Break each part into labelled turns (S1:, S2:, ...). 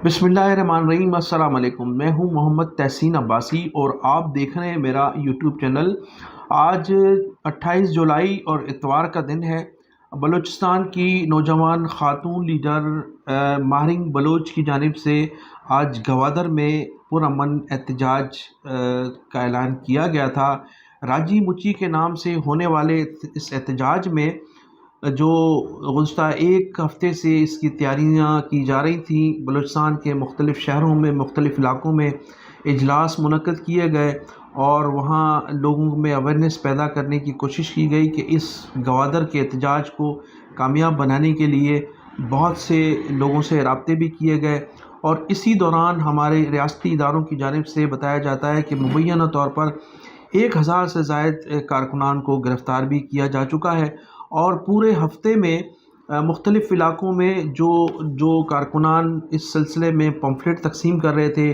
S1: बिस्मिल्लाहिर्रहमानिर्रहीम। अस्सलाम वालेकुम। मैं हूं मोहम्मद तहसीन अब्बासी और आप देख रहे हैं मेरा यूट्यूब चैनल। आज 28 जुलाई और इतवार का दिन है। बलूचिस्तान की नौजवान खातून लीडर माहिरिन बलोच की जानिब से आज गवादर में पुरअमन एहतजाज का ऐलान किया गया था। राजी मुची के नाम से होने वाले इस एहतजाज में जो गुज़श्ता एक हफ़्ते से इसकी तैयारियां की जा रही थी, बलूचिस्तान के मुख्तलिफ़ शहरों में, मुख्तलिफ़ इलाक़ों में इजलास मुनक़्क़द किए गए और वहाँ लोगों में अवेयरनेस पैदा करने की कोशिश की गई कि इस गवादर के एहतजाज को कामयाब बनाने के लिए बहुत से लोगों से राब्ते भी किए गए। और इसी दौरान हमारे रियासती इदारों की जानिब से बताया जाता है कि मुबैना तौर पर 1000 से ज़ायद कारकुनान को गिरफ़्तार भी किया जा चुका है। और पूरे हफ़्ते में मुख्तलिफ़ इलाक़ों में जो जो कारकुनान इस सिलसिले में पम्फलेट तक़सीम कर रहे थे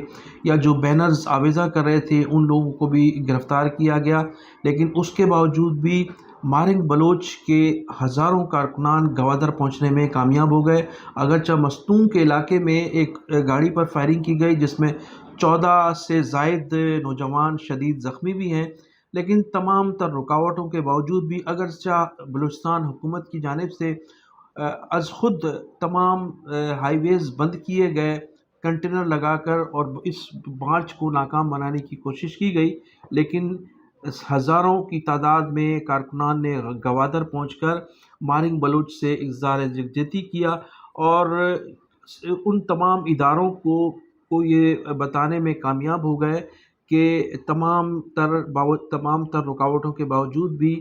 S1: या जो बैनर्स आवेज़ा कर रहे थे, उन लोगों को भी गिरफ़्तार किया गया। लेकिन उसके बावजूद भी माहिरिन बलोच के हज़ारों कारकुनान गवादर पहुँचने में कामयाब हो गए। अगरचे मस्तूम के इलाके में एक गाड़ी पर फायरिंग की गई जिसमें 14 से ज़ायद नौजवान शदीद ज़ख्मी भी हैं। लेकिन तमाम तर रुकावटों के बावजूद भी अगरचा बलूचिस्तान हुकूमत की जानिब से अज़ ख़ुद तमाम हाईवेज़ बंद किए गए कंटेनर लगाकर और इस मार्च को नाकाम बनाने की कोशिश की गई। लेकिन हज़ारों की तादाद में कारकुनान ने गवादर पहुंचकर माहिरिन बलूच से इज़हार यकजहती किया और उन तमाम इदारों को ये बताने में कामयाब हो गए कि तमाम तर रुकावटों के बावजूद भी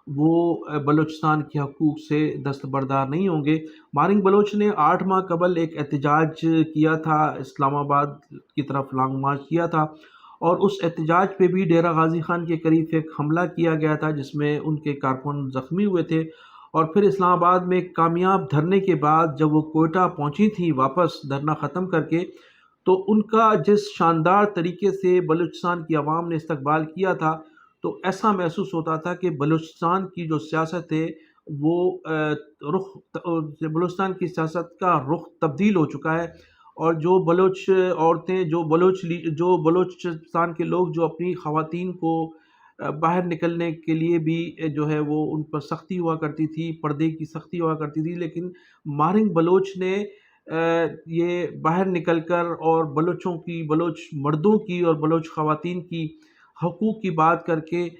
S1: वो बलूचिस्तान के हकूक़ से दस्तबरदार नहीं होंगे। माहिरिन बलोच ने 8 माह कबल एक एहतजाज किया था, इस्लामाबाद की तरफ लॉन्ग मार्च किया था और उस एहतजाज पे भी डेरा गाज़ी खान के करीब एक हमला किया गया था जिसमें उनके कारकुन ज़ख्मी हुए थे। और फिर इस्लामाबाद में कामयाब धरने के बाद जब वो कोयटा पहुंची थी वापस धरना ख़त्म करके, तो उनका जिस शानदार तरीके से बलूचिस्तान की आवाम ने इस्तकबाल किया था, तो ऐसा महसूस होता था कि बलूचिस्तान की जो सियासत है वो बलूचिस्तान की सियासत का रुख तब्दील हो चुका है। और जो बलोच औरतें, जो बलूचिस्तान के लोग जो अपनी ख़वातीन को बाहर निकलने के लिए भी जो है वो उन पर सख्ती हुआ करती थी, पर्दे की सख्ती हुआ करती थी। लेकिन माहिरिन बलोच ने ये बाहर निकलकर और बलोच मर्दों की और बलोच ख़वातीन की हकूक़ की बात करके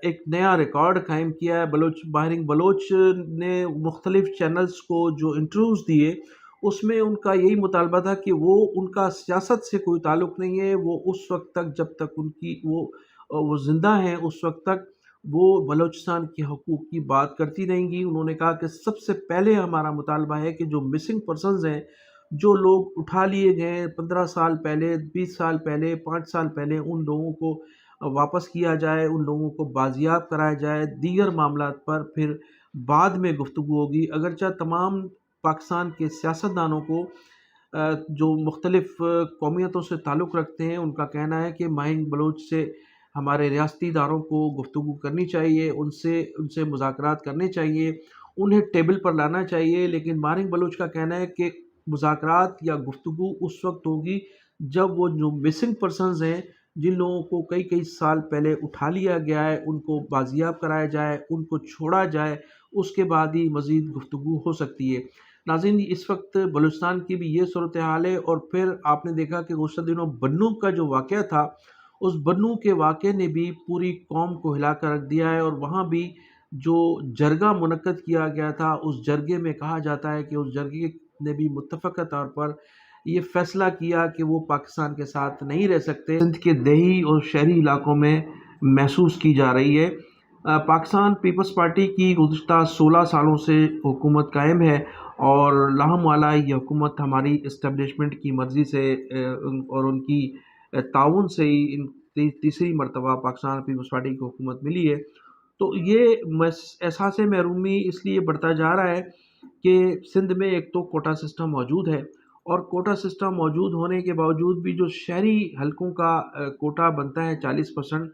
S1: एक नया रिकॉर्ड कायम किया है। माहिरिन बलोच ने मुख्तलिफ़ चैनल्स को जो इंटरव्यूज़ दिए, उसमें उनका यही मुतालबा था कि उनका सियासत से कोई ताल्लुक़ नहीं है। वो उस वक्त तक जब तक वो ज़िंदा हैं, उस वक्त तक वो बलूचिस्तान के हकूक़ की बात करती रहेंगी। उन्होंने कहा कि सबसे पहले हमारा मुतालबा है कि जो मिसिंग पर्सन्स हैं, जो लोग उठा लिए गए 15 साल पहले, 20 साल पहले, 5 साल पहले, उन लोगों को वापस किया जाए, उन लोगों को बाजियाब कराया जाए। दीगर मामलात पर फिर बाद में गुफ्तगू होगी। अगरचे तमाम पाकिस्तान के सियासतदानों को जो मुख्तलिफ़ कौमियतों से ताल्लुक़ रखते हैं, उनका कहना है कि माहिरिन बलोच से हमारे रियासती इदारों को गुफ्तगू करनी चाहिए, उनसे मुज़ाकरात करने चाहिए, उन्हें टेबल पर लाना चाहिए। लेकिन माहिरिन बलोच का कहना है कि मुज़ाकरात या गुफ्तगू उस वक्त होगी जब वो जो मिसिंग पर्सन्स हैं, जिन लोगों को कई कई साल पहले उठा लिया गया है, उनको बाजियाब कराया जाए, उनको छोड़ा जाए, उसके बाद ही मज़ीद गुफ्तगू हो सकती है। नाज़रीन, इस वक्त बलूचिस्तान की भी ये सूरत हाल है। और फिर आपने देखा कि गुज़श्ता दिनों बन्नू का जो वाक़या था, उस बन्नू के वाक़े ने भी पूरी कौम को हिला कर रख दिया है। और वहाँ भी जो जरगा मुनक्कद किया गया था, उस जरगे में कहा जाता है कि उस जरगे ने भी मुत्तफ़क़ा तौर पर ये फ़ैसला किया कि वो पाकिस्तान के साथ नहीं रह सकते। सिंध के देही और शहरी इलाकों में महसूस की जा रही है। पाकिस्तान पीपल्स पार्टी की गुज़श्ता 16 सालों से हुकूमत कायम है और लाहमवाला ये हुकूमत हमारी इस्टेब्लिशमेंट की मर्ज़ी से और उनकी ताउन से ही तीसरी मरतबा पाकिस्तान पीपल्स पार्टी की हुकूमत मिली है। तो ये एहसास महरूमी इसलिए बढ़ता जा रहा है कि सिंध में एक तो कोटा सिस्टम मौजूद है और कोटा सिस्टम मौजूद होने के बावजूद भी जो शहरी हलकों का कोटा बनता है 40%,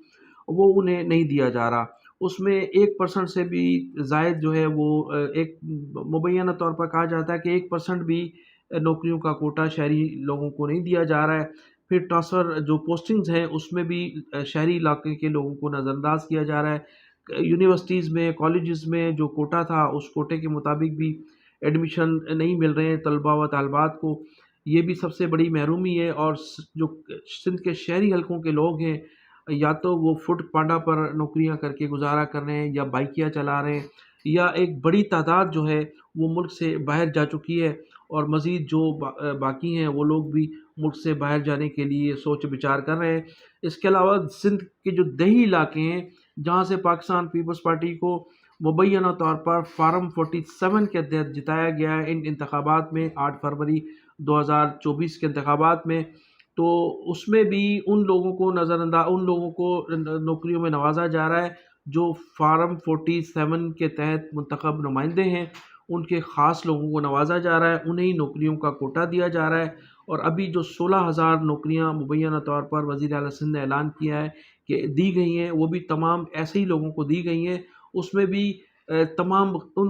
S1: वो उन्हें नहीं दिया जा रहा। उसमें 1% से भी ज़ायद जो है वो एक मुबैना तौर पर कहा जाता है कि 1% भी नौकरियों का कोटा शहरी लोगों को नहीं दिया जा रहा है। फिर ट्रांसफ़र जो पोस्टिंग्स हैं उसमें भी शहरी इलाके के लोगों को नज़रअंदाज किया जा रहा है। यूनिवर्सिटीज़ में, कॉलेजेस में जो कोटा था उस कोटे के मुताबिक भी एडमिशन नहीं मिल रहे हैं तलबा व तालबात को। ये भी सबसे बड़ी महरूमी है। और जो सिंध के शहरी हलकों के लोग हैं, या तो वो फुट पांडा पर नौकरियां करके गुजारा कर रहे हैं, या बाइकियां चला रहे हैं, या एक बड़ी तादाद जो है वो मुल्क से बाहर जा चुकी है। और मज़ीद जो बाकी हैं वो लोग भी मुल्क से बाहर जाने के लिए सोच विचार कर रहे हैं। इसके अलावा सिंध के जो देही इलाके हैं, जहाँ से पाकिस्तान पीपल्स पार्टी को मुबैना तौर पर फार्म 47 के तहत जिताया गया है इन इंतखाबात में, 8 फरवरी 2024 के इंतखाबात में, तो उसमें भी उन लोगों को नौकरियों में नवाजा जा रहा है जो फार्म 47 के तहत मुंतखब नुमाइंदे हैं। उनके ख़ास लोगों को नवाजा जा रहा है, उन्हें ही नौकरियों का कोटा दिया जा रहा है। और अभी जो 16,000 नौकरियां मुबैना तौर पर वज़ीर आला सिंध ने ऐलान किया है कि दी गई हैं, वो भी तमाम ऐसे ही लोगों को दी गई हैं। उसमें भी तमाम उन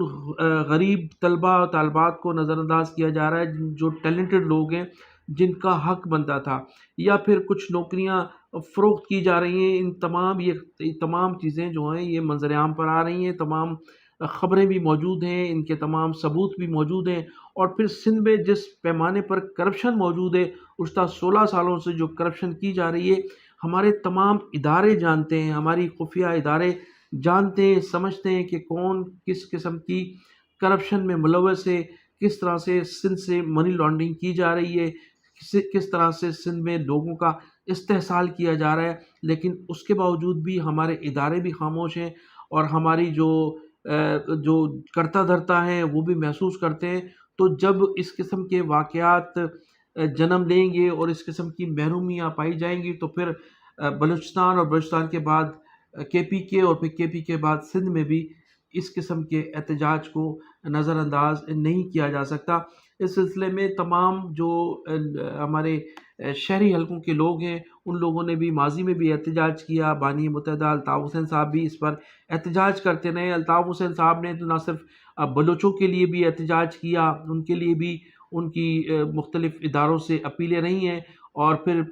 S1: गरीब तलबा और तालबात को नज़रअंदाज किया जा रहा है जो टैलेंटेड लोग हैं, जिनका हक बनता था। या फिर कुछ नौकरियां फ़रोख्त की जा रही हैं। ये तमाम चीज़ें जो हैं ये मंज़र-ए-आम पर आ रही हैं। तमाम ख़बरें भी मौजूद हैं, इनके तमाम सबूत भी मौजूद हैं। और फिर सिंध में जिस पैमाने पर करप्शन मौजूद है, गुज़श्ता 16 सालों से जो करप्शन की जा रही है, हमारे तमाम इदारे जानते हैं, हमारी खुफिया इदारे जानते हैं, समझते हैं कि कौन किस किस्म की करप्शन में मुलव्वस है, किस तरह से सिंध से मनी लॉन्ड्रिंग की जा रही है, किस तरह से सिंध में लोगों का इस्तेहसाल किया जा रहा है। लेकिन उसके बावजूद भी हमारे इदारे भी खामोश हैं, और हमारी जो कर्ता धर्ता हैं वो भी महसूस करते हैं। तो जब इस किस्म के वाक़यात जन्म लेंगे और इस किस्म की महरूमियाँ पाई जाएंगी, तो फिर बलूचिस्तान और बलूचिस्तान के बाद KPK, और फिर KPK के बाद सिंध में भी इस किस्म के एहतजाज को नज़रअंदाज नहीं किया जा सकता। इस सिलसिले में तमाम जो हमारे शहरी हलकों के लोग हैं, उन लोगों ने भी माजी में भी एहतजाज किया। बानी मुत्तहिदा अल्ताफ़ हुसैन साहब भी इस पर एहतजाज करते रहे। अल्ताफ़ हुसैन साहब ने तो न सिर्फ बलोचों के लिए भी एहतजाज किया, उनके लिए भी उनकी मुख्तलिफ़ इदारों से अपीलें रही हैं। और फिर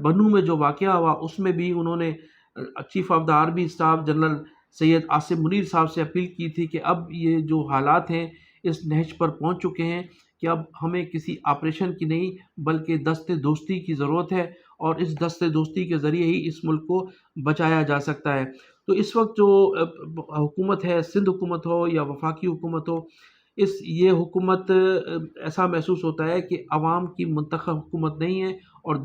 S1: बनू में जो वाक़या हुआ उसमें भी उन्होंने chief of the army staff general Syed Asim Munir साहब से अपील की थी कि अब ये जो हालात हैं इस नहज पर पहुंच चुके हैं कि अब हमें किसी ऑपरेशन की नहीं बल्कि दस्ते दोस्ती की ज़रूरत है, और इस दस्ते दोस्ती के ज़रिए ही इस मुल्क को बचाया जा सकता है। तो इस वक्त जो हुकूमत है, सिंध हुकूमत हो या वफाकी हुकूमत हो, ये हुकूमत ऐसा महसूस होता है कि अवाम की मुंतखब हुकूमत नहीं है। और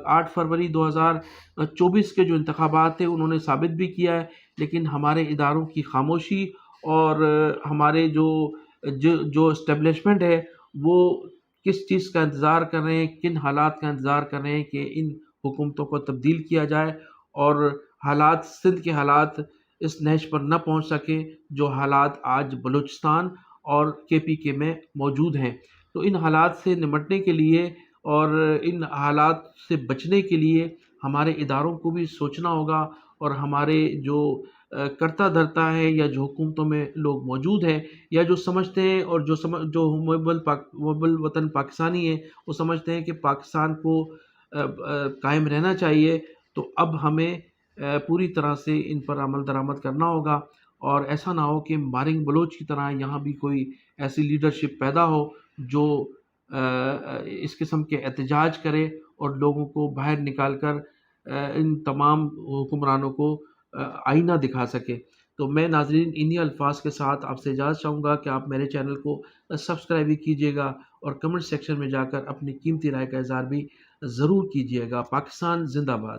S1: 8 फरवरी 2024 के जो इंतखाबात थे उन्होंने साबित भी किया है। लेकिन हमारे इदारों की खामोशी और हमारे जो इस्टेब्लिशमेंट है वो किस चीज़ का इंतज़ार कर रहे हैं, किन हालात का इंतज़ार कर रहे हैं कि इन हुकूमतों को तब्दील किया जाए और हालात, सिंध के हालात इस नहज पर न पहुंच सके जो हालात आज बलूचिस्तान और KPK में मौजूद हैं। तो इन हालात से निपटने के लिए और इन हालात से बचने के लिए हमारे इदारों को भी सोचना होगा, और हमारे जो कर्ता धर्ता है या जो हुकूमतों में लोग मौजूद हैं या जो समझते हैं और जो मुहब्बुल वतन पाकिस्तानी है, वो समझते हैं कि पाकिस्तान को कायम रहना चाहिए। तो अब हमें पूरी तरह से इन पर अमल दरामद करना होगा, और ऐसा ना हो कि मारिंग बलोच की तरह यहाँ भी कोई ऐसी लीडरशिप पैदा हो जो इस किस्म के एहतजाज करे और लोगों को बाहर निकाल कर इन तमाम हुक्मरानों को आईना दिखा सके। तो मैं नाज़रीन इन्हीं अल्फाज के साथ आपसे इजाज़त चाहूँगा कि आप मेरे चैनल को सब्सक्राइब भी कीजिएगा, और कमेंट सेक्शन में जाकर अपनी कीमती राय का इज़हार भी ज़रूर कीजिएगा। पाकिस्तान ज़िंदाबाद।